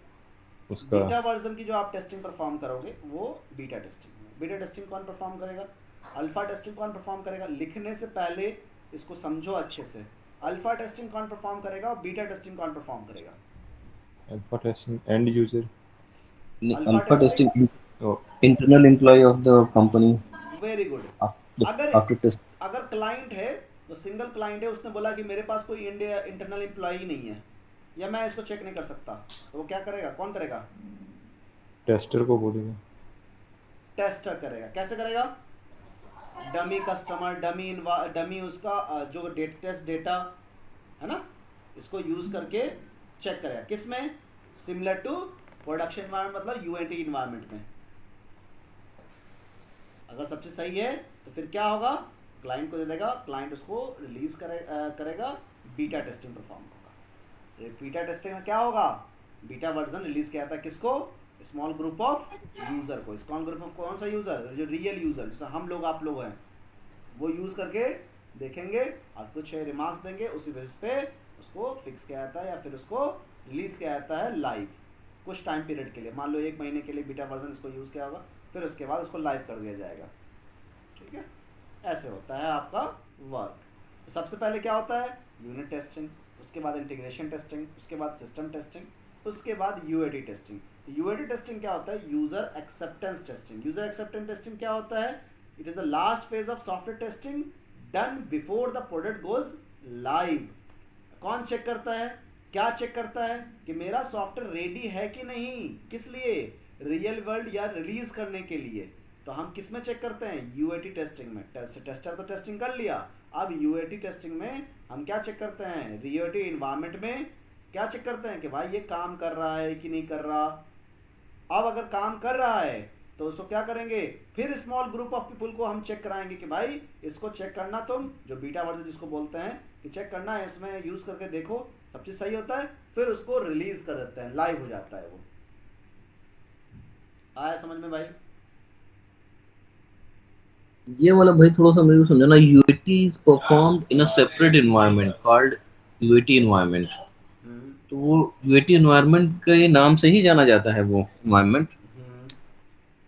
उसका बीटा वर्जन की जो आप टेस्टिंग परफॉर्म करोगे वो बीटा टेस्टिंग है। बीटा टेस्टिंग कौन परफॉर्म करेगा, अल्फा टेस्टिंग कौन परफॉर्म करेगा। लिखने से पहले इसको समझो अच्छे से, अल्फा टेस्टिंग कौन परफॉर्म करेगा और बीटा टेस्टिंग कौन परफॉर्म करेगा। Alpha testing and user, Alpha testing oh, internal employee of the company very good. अगर after test. अगर क्लाइंट है तो सिंगल क्लाइंट है, उसने बोला कि मेरे पास कोई इंटरनल एम्प्लॉई नहीं है या मैं इसको चेक नहीं कर सकता, तो वो क्या करेगा, कौन करेगा, टेस्टर को बोलेगा, टेस्टर करेगा। कैसे करेगा, डमी कस्टमर, डमी उसका जो टेस्ट डेटा है ना, इसको यूज करके चेक करेगा। किस में, सिमिलर टू प्रोडक्शन एनवायरनमेंट, मतलब यूएटी इन्वायरमेंट में। अगर सब चीज़ सही है तो फिर क्या होगा, क्लाइंट को दे देगा, क्लाइंट उसको रिलीज करेगा, बीटा टेस्टिंग परफॉर्म होगा। बीटा टेस्टिंग में क्या होगा, बीटा वर्जन रिलीज किया था किसको, स्मॉल ग्रुप ऑफ यूज़र को। स्मॉल ग्रुप ऑफ कौन सा यूज़र, जो रियल यूज़र, जैसे हम लोग आप लोग हैं, वो यूज़ करके देखेंगे और कुछ रिमार्क्स देंगे, उसी बेसिस पे उसको फिक्स किया जाता है या फिर उसको रिलीज़ किया जाता है लाइव, कुछ टाइम पीरियड के लिए। मान लो 1 महीने के लिए बीटा वर्जन इसको यूज़ किया होगा, फिर उसके बाद उसको लाइव कर दिया जाएगा। ठीक है, ऐसे होता है आपका वर्क। तो सबसे पहले क्या होता है, यूनिट टेस्टिंग, उसके बाद इंटीग्रेशन टेस्टिंग, उसके बाद सिस्टम टेस्टिंग, उसके बाद यूएटी टेस्टिंग। यूएटी टेस्टिंग क्या होता है, user acceptance testing. User acceptance testing क्या होता है, it is the last phase of software testing done before the product goes live. कौन चेक करता है, क्या चेक करता है कि मेरा सॉफ्टवेयर रेडी है कि नहीं, किस लिए, रियल वर्ल्ड या रिलीज करने के लिए। तो हम किस में चेक करते हैं, यूएटी टेस्टिंग में। टेस्टर तो टेस्टिंग कर लिया, अब यूएटी टेस्टिंग में हम क्या चेक करते हैं, यूएटी इन्वायरमेंट में क्या चेक करते हैं कि भाई ये काम कर रहा है कि नहीं कर रहा। अब अगर काम कर रहा है तो उसको क्या करेंगे, फिर स्मॉल ग्रुप ऑफ पीपल को हम चेक कराएंगे कि भाई इसको चेक करना, तुम जो बीटा वर्जन जिसको बोलते हैं कि चेक करना है, इसमें यूज करके देखो सब चीज सही होता है, फिर उसको रिलीज कर देते हैं, लाइव हो जाता है वो। आया समझ में भाई? ये वाला भाई थोड़ा सा मेरे को समझाना, UAT is performed in a separate environment called UAT environment. तो वो यूएटी एनवायरनमेंट के नाम से ही जाना जाता है वो एनवायरनमेंट।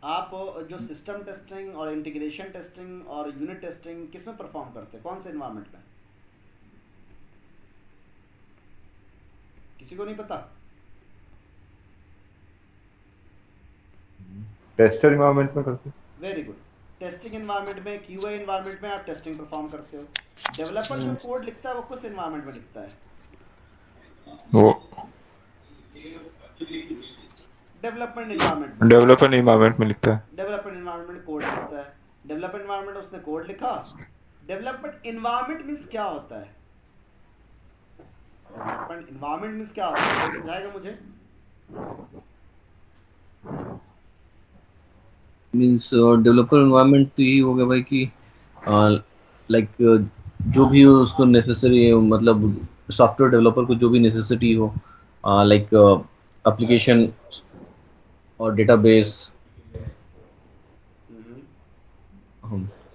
आप जो सिस्टम टेस्टिंग और इंटीग्रेशन टेस्टिंग और यूनिट टेस्टिंग किस में परफॉर्म करते हैं, कौन से इन्वायरमेंट में? किसी को नहीं पता? टेस्टर इन्वायरमेंट में करते हैं। Very good. टेस्टिंग इन्वायरमेंट में, क्यूए इन्वायरमेंट में आप टेस्टिंग परफॉर्म करते हो। डेवलपर जो कोड लिखता है वो किस इन्वायरमेंट में लिखता है? वो डेवलपमेंट इन्वायरमेंट में। डेवलपर इन्वायरमेंट में लिखता है। डेवलपमेंट इन्वायरमेंट में कोड लिखता है। डेवलपमेंट इन्वायरमेंट में उसने कोड लिखा। डेवलपमेंट इन्वायरमेंट मींस क्या होता है? डेवलपमेंट इन्वायरमेंट मींस क्या होता है, समझाएगा मुझे? मीन्स डेवलपर एनवायरनमेंट तो यही हो गया भाई कि लाइक जो भी हो उसको नेसेसरी, मतलब सॉफ्टवेयर डेवलपर को जो भी नेसेसिटी हो, लाइक एप्लीकेशन और डेटाबेस।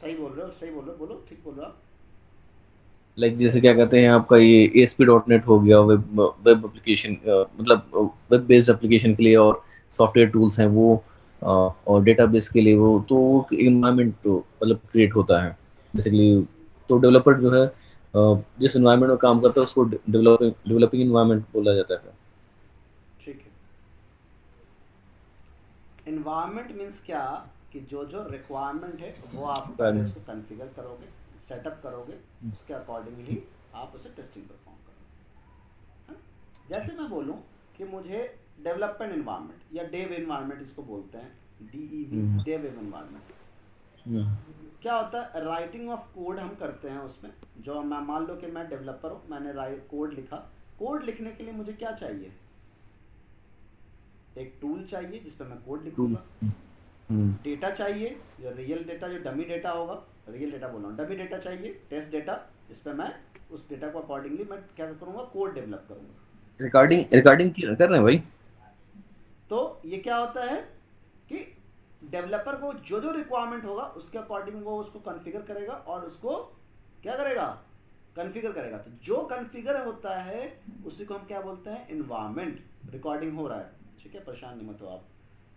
सही बोल रहे हो, सही बोल रहे हो, बोलो, ठीक बोल रहे हो आप। लाइक जैसे क्या कहते हैं आपका ये ASP.NET हो गया, वेब वेब एप्लीकेशन, मतलब वेब बेस्ड एप्लीकेशन के लिए, और सॉफ्टवेयर टूल्स हैं वो, और डेटाबेस के लिए वो, तो इन्वायरमेंट तो मतलब क्रिएट होता है बेसिकली। तो डेवलपर जो है जिस इन्वायरमेंट में काम करता है उसको डेवलपिंग इन्वायरमेंट बोला जाता है। ठीक है। इन्वायरमेंट मींस क्या कि जो जो रिक्वायरमेंट है वो आप पहले उसको कॉन्फ़िगर करोगे, सेटअप करोगे, उसके अकॉर्डिंगली आप उसे टेस्टिंग परफॉर्म करोगे, है ना? जैसे मैं बोलूं कि मुझे डेवलपमेंट इन्वायरमेंट या डेव इन्वायरमेंट इसको बोलते हैं, DEV, डेव इन्वायरमेंट। क्या होता है? राइटिंग ऑफ कोड हम करते हैं उसमें। जो मैं मान लो कि मैं डेवलपर हूँ, मैंने कोड लिखा। कोड लिखने के लिए मुझे क्या चाहिए? एक टूल चाहिए जिस पे मैं कोड लिखूंगा। डेटा चाहिए, जो रियल डेटा, जो डमी डेटा होगा, रियल डेटा बोल रहा हूँ, डमी डेटा चाहिए, टेस्ट डेटा, जिस पे मैं उस डेटा को अकॉर्डिंगली मैं क्या करूँगा, कोड डेवलप करूँगा। रिकॉर्डिंग कर रहे हैं भाई। तो ये क्या होता है कि डेवलपर को जो जो रिक्वायरमेंट होगा उसके अकॉर्डिंग वो उसको कॉन्फ़िगर करेगा और उसको क्या करेगा, कॉन्फ़िगर करेगा। तो जो कॉन्फ़िगर होता है उसी को हम क्या बोलते हैं, इन्वायरमेंट। रिकॉर्डिंग हो रहा है, ठीक है, परेशान नहीं मत हो आप,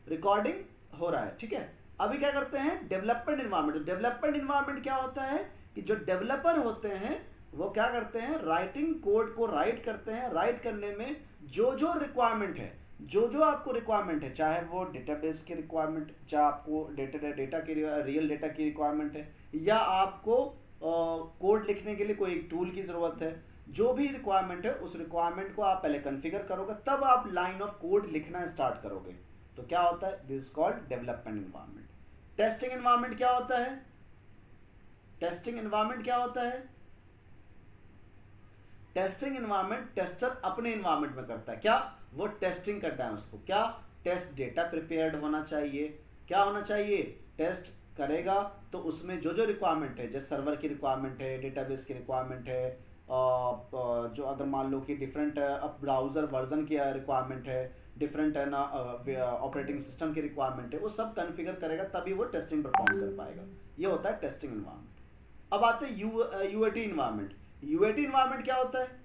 रिकॉर्डिंग हो रहा है, ठीक है। अभी क्या करते हैं, डेवलपमेंट इन्वायरमेंट। डेवलपमेंट इन्वायरमेंट क्या होता है कि जो डेवलपर होते हैं वो क्या करते हैं, राइटिंग कोड को राइट करते हैं। राइट करने में जो जो रिक्वायरमेंट है, जो जो आपको रिक्वायरमेंट है, चाहे वो डेटाबेस की रिक्वायरमेंट, चाहे आपको डेटा की रियल डेटा की रिक्वायरमेंट है, या आपको कोड लिखने के लिए कोई एक टूल की ज़रूरत है, जो भी रिक्वायरमेंट है उस रिक्वायरमेंट को आप पहले कॉन्फ़िगर करोगे, तब आप लाइन ऑफ कोड लिखना स्टार्ट करोगे। तो क्या होता है, this is called development environment. Testing environment क्या होता है? टेस्टिंग इन्वायरमेंट क्या होता है? टेस्टिंग इन्वायरमेंट टेस्टर अपने इन्वायरमेंट में करता है। क्या? वो टेस्टिंग करता है उसको। क्या? टेस्ट डेटा प्रिपेयर्ड होना चाहिए। क्या होना चाहिए? टेस्ट करेगा तो उसमें जो जो रिक्वायरमेंट है, जैसे सर्वर की रिक्वायरमेंट है, डेटाबेस की रिक्वायरमेंट है, जो अगर मान लो कि डिफरेंट ब्राउज़र वर्जन की रिक्वायरमेंट है, डिफरेंट है ना, ऑपरेटिंग सिस्टम की रिक्वायरमेंट है, वो सब कॉन्फ़िगर करेगा तभी वो टेस्टिंग परफॉर्म कर पाएगा। ये होता है टेस्टिंग इन्वायरमेंट। अब आते हैं यूएटी इन्वायरमेंट। यूएटी इन्वायरमेंट क्या होता है?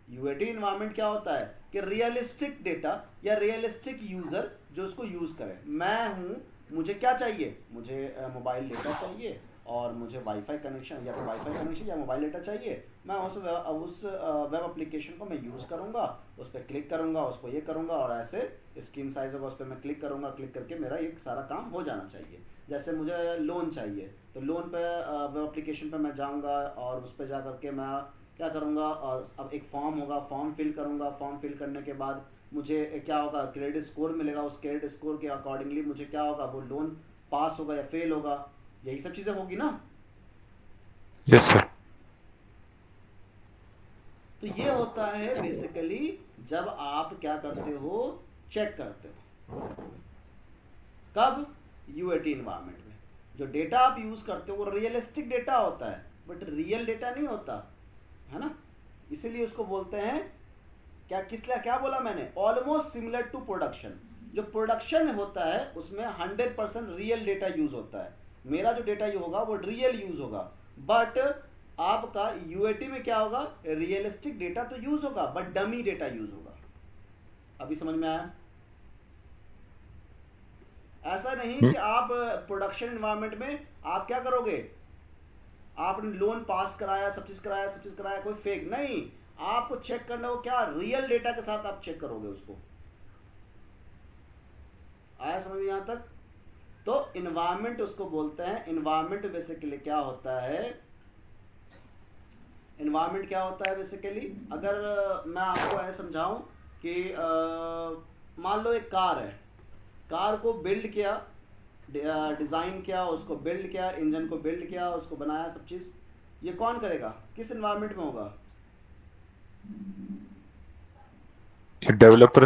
यूएटी इन्वायरमेंट क्या होता है कि रियलिस्टिक डेटा या रियलिस्टिक यूजर जो उसको यूज करे। मैं हूं, मुझे क्या चाहिए, मुझे मोबाइल डेटा चाहिए और मुझे वाईफाई कनेक्शन, या तो वाईफाई कनेक्शन या मोबाइल डेटा चाहिए। मैं उस वेब एप्लीकेशन को मैं यूज़ करूँगा, उस पर क्लिक करूँगा, उसको ये करूँगा, और ऐसे स्क्रीन साइज होगा, उस पर मैं क्लिक करूँगा, क्लिक करके मेरा ये सारा काम हो जाना चाहिए। जैसे मुझे लोन चाहिए तो लोन पे वेब एप्लीकेशन पे मैं जाऊँगा और उस पर जा करके मैं क्या करूँगा, अब एक फॉर्म होगा, फॉर्म फिल करूँगा। फॉर्म फिल करने के बाद मुझे क्या होगा, क्रेडिट स्कोर मिलेगा। उस क्रेडिट स्कोर के अकॉर्डिंगली मुझे क्या होगा, वो लोन पास होगा या फेल होगा, यही सब चीज़ें होगी ना। Yes sir. तो ये होता है बेसिकली जब आप क्या करते हो, चेक करते हो। कब? यूएटी इन्वायरमेंट में। जो डेटा आप यूज करते हो वो रियलिस्टिक डेटा होता है, बट रियल डेटा नहीं होता है ना। इसीलिए उसको बोलते हैं क्या बोला मैंने, ऑलमोस्ट सिमिलर टू प्रोडक्शन। जो प्रोडक्शन होता है उसमें 100% रियल डेटा यूज होता है। मेरा जो डेटा यूज होगा वो रियल यूज होगा, बट आपका यूएटी में क्या होगा, रियलिस्टिक डेटा तो यूज होगा बट डमी डेटा यूज होगा। अभी समझ में आया? ऐसा नहीं कि आप प्रोडक्शन एनवायरनमेंट में आप क्या करोगे, आपने लोन पास कराया, सब चीज कराया, कोई फेक नहीं, आपको चेक करना हो क्या, रियल डेटा के साथ आप चेक करोगे उसको। आया समझ में यहाँ तक? तो इन्वायरमेंट उसको बोलते हैं। इन्वायरमेंट बेसिकली क्या होता है, इन्वायरमेंट क्या होता है बेसिकली, अगर मैं आपको ऐसे समझाऊं कि मान लो एक कार है, कार को बिल्ड किया, डिज़ाइन किया, उसको बिल्ड किया, इंजन को बिल्ड किया, उसको बनाया, सब चीज़, ये कौन करेगा, किस इन्वायरमेंट में होगा? डेवलपर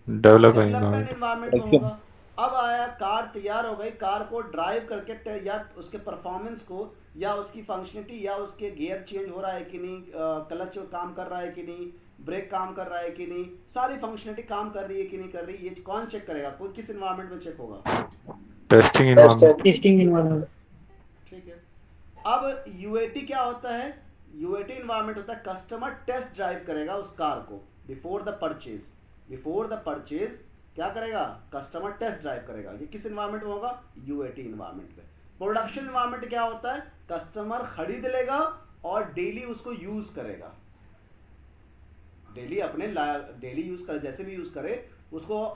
डेवलपमेंट इन्वायरमेंट में होगा। अब आया, कार तैयार हो गई, कार को ड्राइव करके या उसके परफॉर्मेंस को या उसकी फंक्शनलिटी या उसके गियर चेंज हो रहा है कि नहीं, क्लच काम कर रहा है कि नहीं, ब्रेक काम कर रहा है कि नहीं, सारी फंक्शनलिटी काम कर रही है कि नहीं कर रही, ये कौन चेक करेगा, कोई किस इन्वायरमेंट में चेक होगा? Testing environment. Testing environment. ठीक है। अब यूएटी क्या होता है? यूएटी इन्वायरमेंट होता है कस्टमर टेस्ट ड्राइव करेगा उस कार को before the purchase. Before the purchase क्या करेगा? कस्टमर टेस्ट ड्राइव करेगा। ये किस इन्वायरमेंट में होगा? यूएटी इन्वायरमेंट में। प्रोडक्शन इन्वायरमेंट क्या होता है? कस्टमर खरीद लेगा और डेली उसको यूज करेगा, डेली अपने डेली यूज करे, जैसे भी यूज करे उसको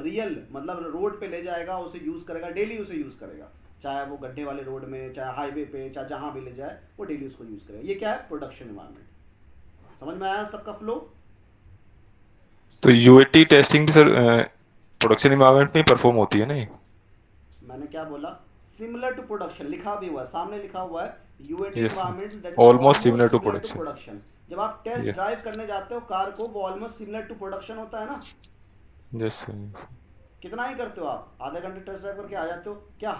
रियल मतलब रोड पे ले जाएगा, उसे यूज करेगा, डेली उसे यूज करेगा, चाहे वो गड्ढे वाले रोड में, चाहे हाईवे पे, चाहे जहां भी ले जाए, वो डेली उसको यूज करेगा। ये क्या है? Production environment. समझ में आया सबका फ्लो? तो UAT testing sir production environment में परफॉर्म होती है नहीं? मैंने क्या बोला? सिमिलर टू प्रोडक्शन लिखा भी हुआ है, सामने लिखा हुआ है UAT Yes, environment that almost similar to production. जब आप टेस्ट Yeah. ड्राइव करने जाते हो कार को, वो ऑलमोस्ट सिमिलर टू प्रोडक्शन होता है ना। Yes sir. कितना ही करते हो आप, आधे घंटे टेस्ट ड्राइव करके आ जाते हो क्या?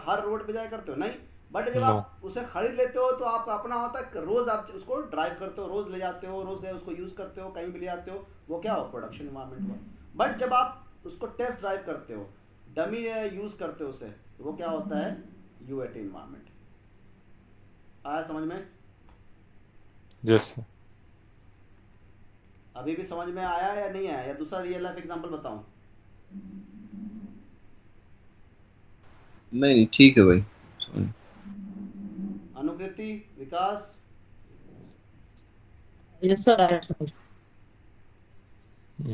हर रोड पे जाया करते हो? नहीं। बट जब No. आप उसे खरीद लेते हो तो आप अपना होता है, रोज आप उसको ड्राइव करते हो, रोज ले जाते हो, रोज गए उसको यूज करते हो, कहीं भी ले जाते हो, वो क्या हो? प्रोडक्शन इन्वायरमेंट हुआ। बट जब आप उसको टेस्ट ड्राइव करते हो, डमी यूज करते हो उसे, तो वो क्या होता है? UAT environment. आया समझ में? Yes sir. अभी भी समझ में आया या नहीं आया, या दूसरा रियल लाइफ एग्जांपल बताऊं? नहीं ठीक है भाई। Anukriti, Vikas? Yes sir.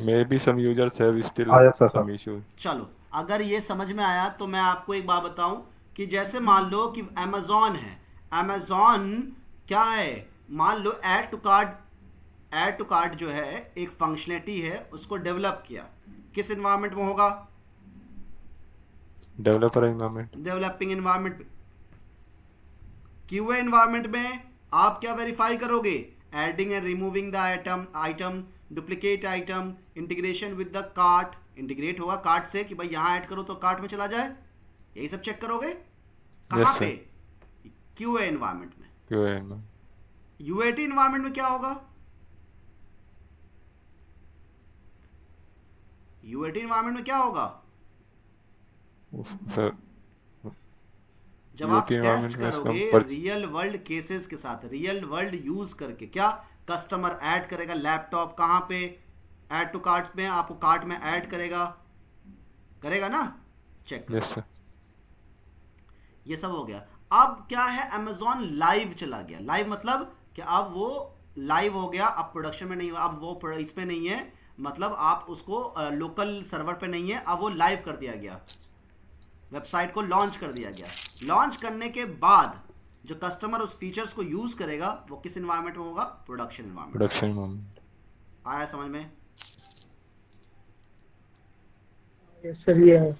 Maybe some users have still yes, sir. some issues. चलो, अगर ये समझ में आया तो मैं आपको एक बात बताऊं कि जैसे मान लो कि अमेजोन है, अमेजोन क्या है, मान लो ऐड टू कार्ट जो है एक फंक्शनलिटी है, उसको डेवलप किया, किस इन्वायरमेंट में होगा? Developer environment. डेवलपिंग इन्वायरमेंट में। क्यूए इन्वायरमेंट में आप क्या वेरीफाई करोगे? Adding and removing the item, duplicate item, integration with the cart, integrate होगा कार्ट से कि भाई यहाँ ऐड करो तो कार्ट में चला जाए, यही सब चेक करोगे। कहाँ पे? क्यूए इन्वायरमेंट में। क्यूए यूएटी इन्वायरमेंट में क्या होगा? यूएटी इन्वायरमेंट में क्या होगा? सर जब आप UAT टेस्ट environment में इसका करोगे पर- रियल वर्ल्ड केसेस के साथ, रियल वर्ल्ड यूज करके, क्या कस्टमर ऐड करेगा लैपटॉप, कहाँ पे? ऐड टू कार्ट में, आपको कार्ट में ऐड करेगा ना, चेक करो। Yes sir. ये सब हो गया। अब क्या है? अमेजोन लाइव चला गया। लाइव मतलब कि अब वो लाइव हो गया, अब प्रोडक्शन में नहीं हुआ, अब वो इसमें नहीं है, मतलब आप उसको लोकल सर्वर पे नहीं है, अब वो लाइव कर दिया गया, वेबसाइट को लॉन्च कर दिया गया। लॉन्च करने के बाद जो कस्टमर उस फीचर्स को यूज करेगा वो किस एनवायरनमेंट में होगा? Production environment. Production environment. आया समझ में? Yes sir. ये है।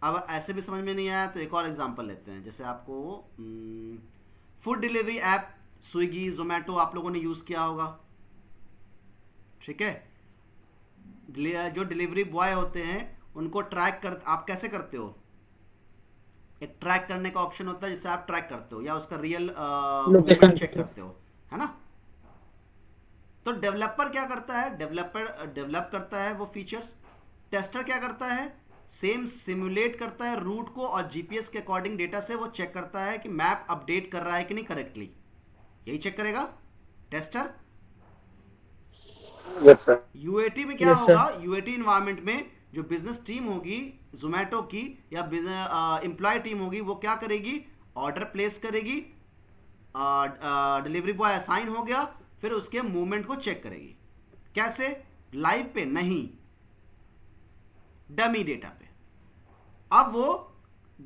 अब ऐसे भी समझ में नहीं आया तो एक और एग्जांपल लेते हैं। जैसे आपको food delivery app Swiggy, Zomato आप लोगों ने यूज किया होगा, ठीक है? जो डिलीवरी बॉय होते हैं उनको ट्रैक कर, आप कैसे करते हो? एक ट्रैक करने का ऑप्शन होता है जिससे आप ट्रैक करते हो या उसका रियल Location चेक करते हो, है ना? तो डेवलपर क्या करता है? डेवलप करता है वो फीचर्स। टेस्टर क्या करता है? सेम सिमुलेट करता है रूट को और जीपीएस के अकॉर्डिंग डेटा से वो चेक करता है कि मैप अपडेट कर रहा है कि नहीं करेक्टली, यही चेक करेगा टेस्टर। Yes sir. यूएटी में क्या Yes, sir. होगा, यूएटी इन्वायरमेंट में जो बिजनेस टीम होगी जोमेटो की या एम्प्लॉय टीम होगी, वो क्या करेगी, ऑर्डर प्लेस करेगी, डिलीवरी बॉय असाइन हो गया, फिर उसके मूवमेंट को चेक करेगी। कैसे? लाइव पे नहीं, डमी डेटा पे। अब वो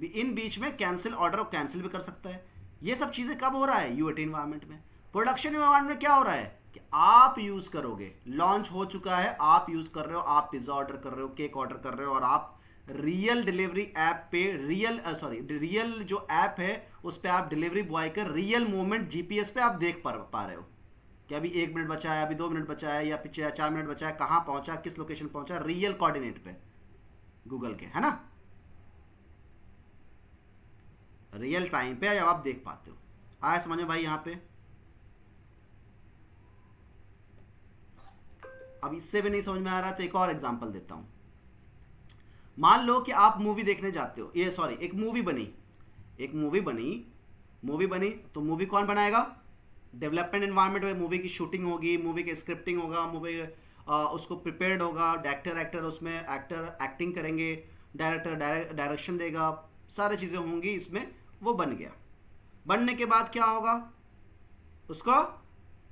इन बीच में कैंसिल ऑर्डर और कैंसिल भी कर सकता है। ये सब चीजें कब हो रहा है? यूएटी इन्वायरमेंट में। प्रोडक्शन इन्वायरमेंट में क्या हो रहा है कि आप यूज करोगे, लॉन्च हो चुका है, आप यूज कर रहे हो, आप पिज्जा ऑर्डर कर रहे हो, केक ऑर्डर कर रहे हो, और आप रियल डिलीवरी ऐप पे रियल जो ऐप है उस पे आप डिलीवरी बॉय का रियल मूवमेंट जीपीएस पे आप देख पा रहे हो कि अभी 1 मिनट बचा है, अभी 2 मिनट बचा है, या पीछे 4 मिनट बचा है, कहां पहुंचा, किस लोकेशन पहुंचा, रियल कोऑर्डिनेट पे गूगल के, है ना, रियल टाइम पे जब आप देख पाते हो। आया समझ में भाई? यहां पे अब इससे भी नहीं समझ में आ रहा तो एक और एग्जांपल देता हूं। मान लो कि आप मूवी देखने जाते हो, एक मूवी बनी तो मूवी कौन बनाएगा? डेवलपमेंट एनवायरनमेंट में मूवी की शूटिंग होगी, मूवी की स्क्रिप्टिंग होगा, मूवी उसको प्रिपेयर्ड होगा, एक्टर उसमें एक्टिंग करेंगे, डायरेक्टर डायरेक्शन देगा, सारी चीज़ें होंगी इसमें। वो बन गया, बनने के बाद क्या होगा, उसका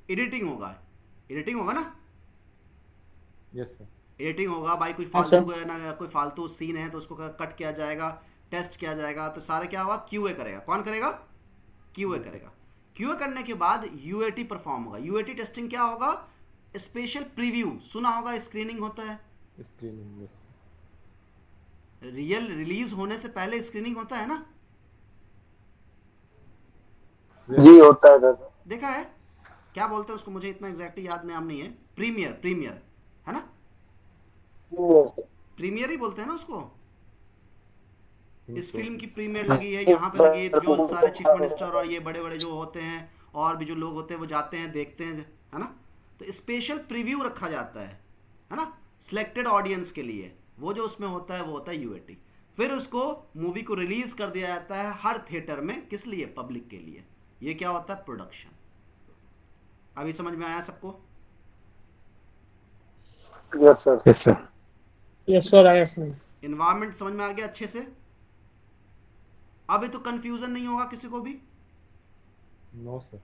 एडिटिंग होगा ना, यस सर। एडिटिंग होगा भाई, कोई हाँ, सर। फालतू ना, कोई फालतू सीन है तो उसको कट किया जाएगा, टेस्ट किया जाएगा, तो सारा क्या होगा, क्यूए करेगा। कौन करेगा? क्यूए करेगा। क्यूए करने के बाद यूएटी परफॉर्म होगा। यूएटी टेस्टिंग क्या होगा? स्पेशल प्रीव्यू, सुना होगा, स्क्रीनिंग होता है, स्क्रीनिंग, यस। रियल रिलीज होने से पहले स्क्रीनिंग होता है ना, जी होता है दादा। देखा है? क्या बोलते हैं उसको, मुझे इतना एग्जैक्टली याद नाम नहीं है, प्रीमियर है ना, प्रीमियर ही बोलते हैं ना उसको। इस फिल्म की प्रीमियर लगी है, यहाँ पे लगी है, तो जो सारे चीफ मिनिस्टर और ये बड़े बड़े जो होते हैं और भी जो लोग होते हैं वो जाते हैं, देखते हैं, है ना। तो स्पेशल प्रीव्यू रखा जाता है ना, सिलेक्टेड ऑडियंस के लिए। वो जो उसमें होता है वो होता है यूएटी। फिर उसको मूवी को रिलीज कर दिया जाता है हर थिएटर में, किस लिए? पब्लिक के लिए। ये क्या होता है? प्रोडक्शन। अभी समझ में आया सबको? Yes sir. Yes sir. Yes, sir. I am. Environment समझ में आ गया अच्छे से? अभी तो कंफ्यूजन नहीं होगा किसी को भी? No sir.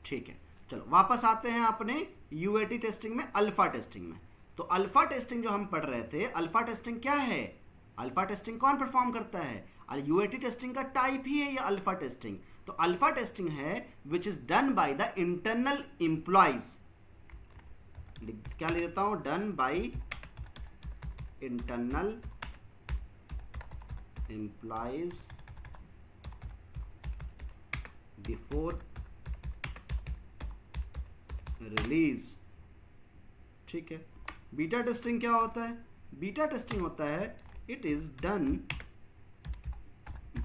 ठीक है, चलो वापस आते हैं अपने यूएटी टेस्टिंग में, अल्फा टेस्टिंग में। तो अल्फा टेस्टिंग जो हम पढ़ रहे थे, अल्फा टेस्टिंग क्या है? अल्फा टेस्टिंग कौन परफॉर्म करता है? यूएटी टेस्टिंग का टाइप ही है ये अल्फा टेस्टिंग। तो अल्फा टेस्टिंग है विच is done by the internal employees. क्या लिख देता हूं? Done by internal employees before release. ठीक है। बीटा टेस्टिंग क्या होता है? बीटा टेस्टिंग होता है it is done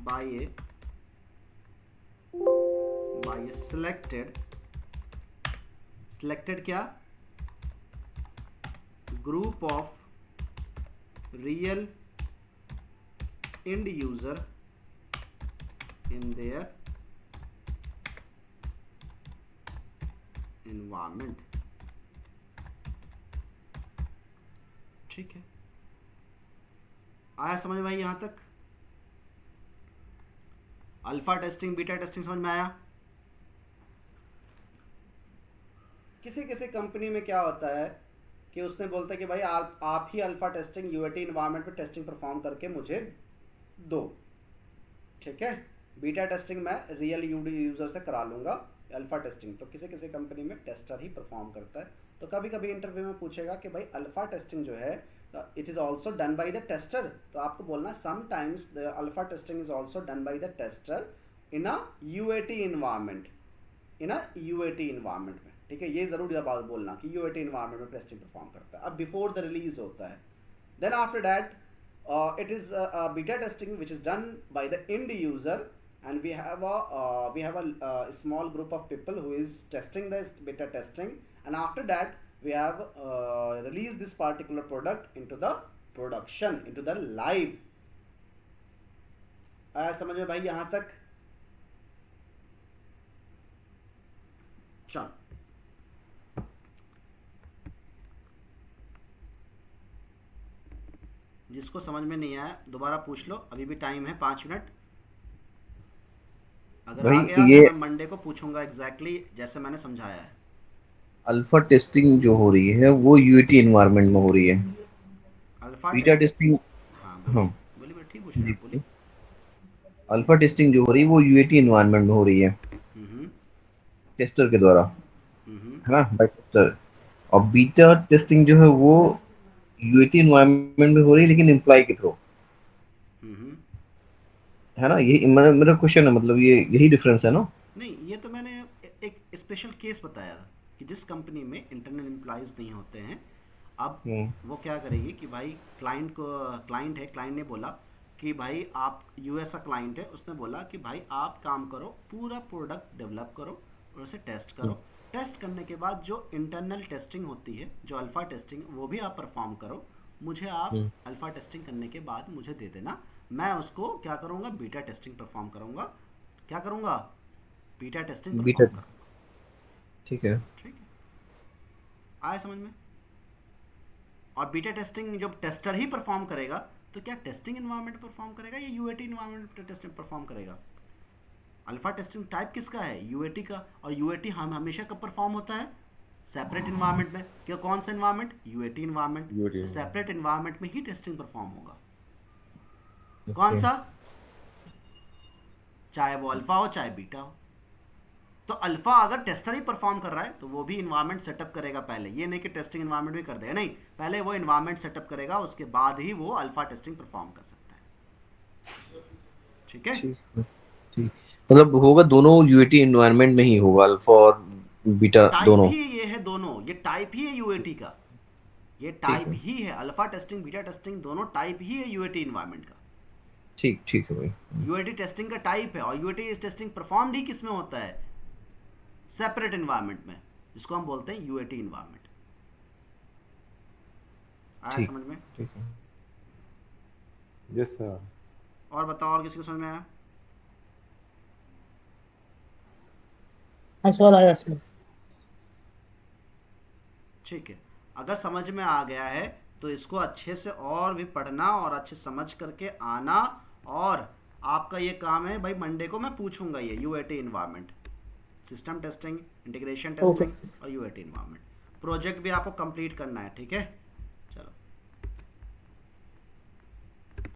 bye A selected क्या? Group of real end user in their environment। ठीक है, आया समझ में भाई यहां तक? अल्फा टेस्टिंग, बीटा टेस्टिंग समझ में आया? किसी किसी कंपनी में क्या होता है कि उसने बोलता है कि भाई आप ही अल्फा टेस्टिंग यूएटी इन्वायरमेंट में टेस्टिंग परफॉर्म करके मुझे दो। ठीक है, बीटा टेस्टिंग मैं रियल यूजर से करा लूंगा, अल्फा टेस्टिंग तो किसी किसी कंपनी में टेस्टर ही परफॉर्म करता है। तो कभी कभी इंटरव्यू में पूछेगा कि भाई अल्फा टेस्टिंग जो है it is also done by the tester, तो आपको बोलना sometimes the alpha testing is also done by the tester in a UAT environment, में। ठीक है, ये जरूर यह बात बोलना कि यूएटी इन्वायरमेंट में टेस्टिंग परफॉर्म करता है। अब बिफोर द रिलीज होता है, then after that it is beta testing which is done by the end user, and we have a small group of people who is testing this beta testing, and after that we have released this particular product into the production, into the live। समझ में भाई यहां तक? चल जिसको समझ में नहीं आया दोबारा पूछ लो, अभी भी टाइम है 5 मिनट। अगर भाई आ गया ये तो मैं मंडे को पूछूंगा एग्जैक्टली जैसे मैंने समझाया है। अल्फा टेस्टिंग जो हो रही है वो यूएटी एनवायरनमेंट में हो रही है। अल्फा बीटा टेस्टिंग, टेस्टिंग, हाँ हाँ बोलिए बोलिए बोलिए, ठीक पूछ रहे जी, हैं आप, बोलिए। अल्फा टेस्टिंग जो हो रही है वो यूएटी एनवायरनमेंट में हो रही है, हम्म टेस्टर के द्वारा, हम्म है ना, बाय टेस्टर। और बीटा टेस्टिंग जो है वो यूएटी एनवायरनमेंट में हो रही है लेकिन एम्प्लॉय के थ्रू, हम्म। है ना। ये मेरा क्वेश्चन है, मतलब ये यही डिफरेंस है ना। नहीं, ये तो मैंने एक स्पेशल केस बताया कि जिस कंपनी में इंटरनल एम्प्लॉयज़ नहीं होते हैं, अब हम्म वो क्या करेगी कि भाई क्लाइंट है, क्लाइंट ने बोला कि भाई आप, यूएस का क्लाइंट है, उसने बोला कि भाई आप काम करो, पूरा प्रोडक्ट डेवलप करो और उसे टेस्ट करो। टेस्ट करने के बाद जो इंटरनल टेस्टिंग होती है, जो अल्फ़ा टेस्टिंग, वो भी आप परफॉर्म करो। मुझे आप हम्म, अल्फ़ा टेस्टिंग करने के बाद मुझे दे देना, मैं उसको क्या करूँगा, बीटा टेस्टिंग परफॉर्म करूँगा। क्या करूँगा, बीटा टेस्टिंग बीटा, परफॉर्म करूँगा। ठीक है। ठीक है, आया समझ में। और बीटा टेस्टिंग जब टेस्टर ही परफॉर्म करेगा तो क्या टेस्टिंग इन्वायरमेंट परफॉर्म करेगा या यूएटी इन्वायरमेंट टेस्टिंग परफॉर्म करेगा? अल्फा टेस्टिंग टाइप किसका है, यूएटी का। और यूएटी हम हमेशा कब परफॉर्म होता है, सेपरेट इन्वायरमेंट में। क्या, कौन सा इन्वायरमेंट, यूएटी इन्वायरमेंट। यूएटी तो सेपरेट इन्वायरमेंट में ही टेस्टिंग परफॉर्म होगा। कौन ओके, सा, चाहे वो अल्फा हो चाहे बीटा हो। तो अल्फा अगर टेस्टर ही परफॉर्म कर रहा है तो वो भी इन्वायरमेंट सेटअप करेगा पहले, ये नहीं कि टेस्टिंग इन्वायरमेंट भी कर देगा, नहीं, पहले वो इन्वायरमेंट सेटअप करेगा, उसके बाद ही वो अल्फा टेस्टिंग परफॉर्म कर सकता है। ठीक है, ठीक है, ठीक। मतलब होगा दोनों यूएटी एनवायरनमेंट में ही होगा, अल्फा और बीटा टाइप दोनों। ही ये है दोनों, ये टाइप ही है यूएटी का, ये ठीक टाइप है, ही है। अल्फा टेस्टिंग बीटा टेस्टिंग दोनों टाइप ही है यूएटी इन्वायरमेंट का। ठीक ठीक है भाई। यूएटी टेस्टिंग का टाइप है, और यूएटी टेस्टिंग परफॉर्म भी किस में होता है, सेपरेट इन्वायरमेंट में, जिसको हम बोलते हैं यूएटी इन्वायरमेंट। आया ठीक समझ में। ठीक है। Yes sir. और बताओ, और किसी को समझ में आया? हाँ सर, आया सर। ठीक है, अगर समझ में आ गया है तो इसको अच्छे से और भी पढ़ना और अच्छे समझ करके आना। और आपका ये काम है भाई, मंडे को मैं पूछूंगा ये UAT environment, system testing, integration okay. Testing और यूएटी इन्वायरमेंट। प्रोजेक्ट भी आपको कंप्लीट करना है, ठीक है।